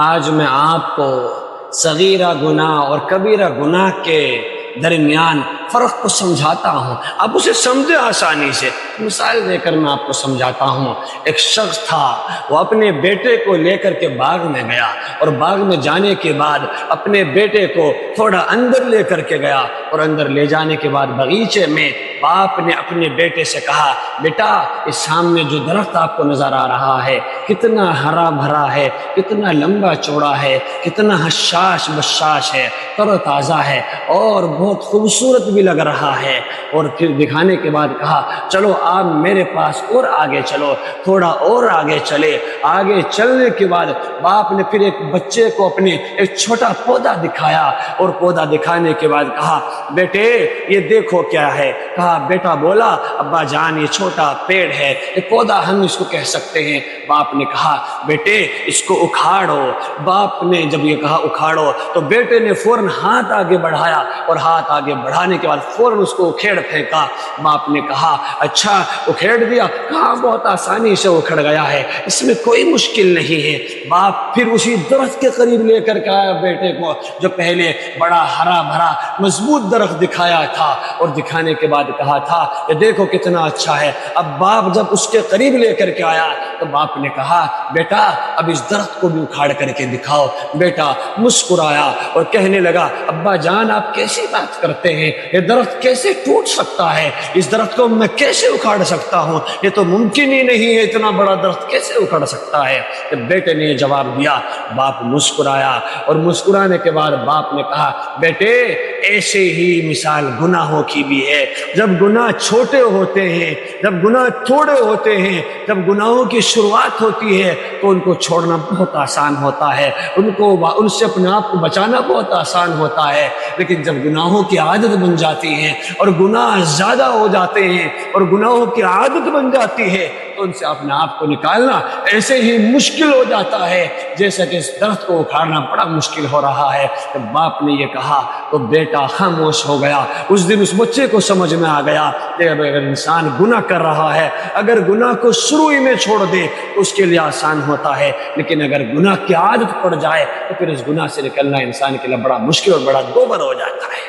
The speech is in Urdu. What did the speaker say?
آج میں آپ کو صغیرہ گناہ اور کبیرہ گناہ کے درمیان فرق کو سمجھاتا ہوں، آپ اسے سمجھے آسانی سے۔ مثال دے کر میں آپ کو سمجھاتا ہوں۔ ایک شخص تھا، وہ اپنے بیٹے کو لے کر کے باغ میں گیا، اور باغ میں جانے کے بعد اپنے بیٹے کو تھوڑا اندر لے کر کے گیا، اور اندر لے جانے کے بعد باغیچے میں باپ نے اپنے بیٹے سے کہا، بیٹا اس سامنے جو درخت آپ کو نظر آ رہا ہے کتنا ہرا بھرا ہے، کتنا لمبا چوڑا ہے، کتنا حشاش بشاش ہے، تر و تازہ ہے، اور بہت خوبصورت بھی لگ رہا ہے۔ اور پھر دکھانے کے بعد کہا، چلو آپ میرے پاس اور آگے چلو، تھوڑا اور آگے چلے۔ آگے چلنے کے بعد باپ نے پھر ایک بچے کو اپنے ایک چھوٹا پودا دکھایا، اور پودا دکھانے کے بعد کہا، بیٹے یہ دیکھو کیا ہے۔ کہا، بیٹا بولا، ابا جان یہ چھوٹا پیڑ ہے، یہ پودا ہم اس کو کہہ سکتے ہیں۔ باپ نے کہا، بیٹے اس کو اکھاڑو۔ باپ نے جب یہ کہا اکھاڑو، تو بیٹے نے فوراً ہاتھ آگے بڑھایا، اور ہاتھ آگے بڑھانے کے بعد فوراً اس کو اکھیڑ پھینکا۔ باپ نے کہا، اچھا اکھیڑ دیا؟ کہا، بہت آسانی سے اکھڑ گیا ہے، اس میں کوئی مشکل نہیں ہے۔ باپ پھر اسی درخت کے قریب لے کر کے آیا بیٹے کو، جو پہلے بڑا ہرا بھرا مضبوط درخت دکھایا تھا، اور دکھانے کے بعد کہا تھا کہ دیکھو کتنا اچھا ہے۔ اب باپ جب اس کے قریب لے کر کے آیا، تو باپ نے کہا، بیٹا اب اس درخت کو بھی اکھاڑ کر کے دکھاؤ۔ بیٹا مسکرایا اور کہنے لگا، ابا جان آپ کیسی بات کرتے ہیں، یہ درخت کیسے ٹوٹ سکتا ہے، اس درخت کو میں کیسے اکھاڑ سکتا ہوں، یہ تو ممکن ہی نہیں ہے، اتنا بڑا درخت کیسے اکھاڑ سکتا ہے۔ جب بیٹے نے یہ جواب دیا، باپ مسکرایا، اور مسکرانے کے بعد باپ نے کہا، بیٹے ایسے ہی مثال گناہوں کی بھی ہے۔ جب گناہ چھوٹے ہوتے ہیں، جب گناہ تھوڑے ہوتے ہیں، جب گناہوں کی شروعات ہوتی ہے، تو ان کو چھوڑنا بہت آسان ہوتا ہے، ان سے اپنے آپ کو بچانا بہت آسان ہوتا ہے۔ لیکن جب گناہوں کی عادت بن جاتی ہے، اور گناہ زیادہ ہو جاتے ہیں، اور گناہوں کی عادت بن جاتی ہے، تو ان سے اپنے آپ کو نکالنا ایسے ہی مشکل ہو جاتا ہے جیسا کہ اس درخت کو اکھاڑنا بڑا مشکل ہو رہا ہے۔ جب باپ نے یہ کہا تو بیٹا خاموش ہو گیا۔ اس دن اس بچے کو سمجھ میں آ گیا کہ اگر انسان گناہ کر رہا ہے، اگر گناہ کو شروع ہی میں چھوڑ دے تو اس کے لیے آسان ہوتا ہے، لیکن اگر گناہ کی عادت پڑ جائے تو پھر اس گناہ سے نکلنا انسان کے لیے بڑا مشکل اور بڑا دوبر ہو جاتا ہے۔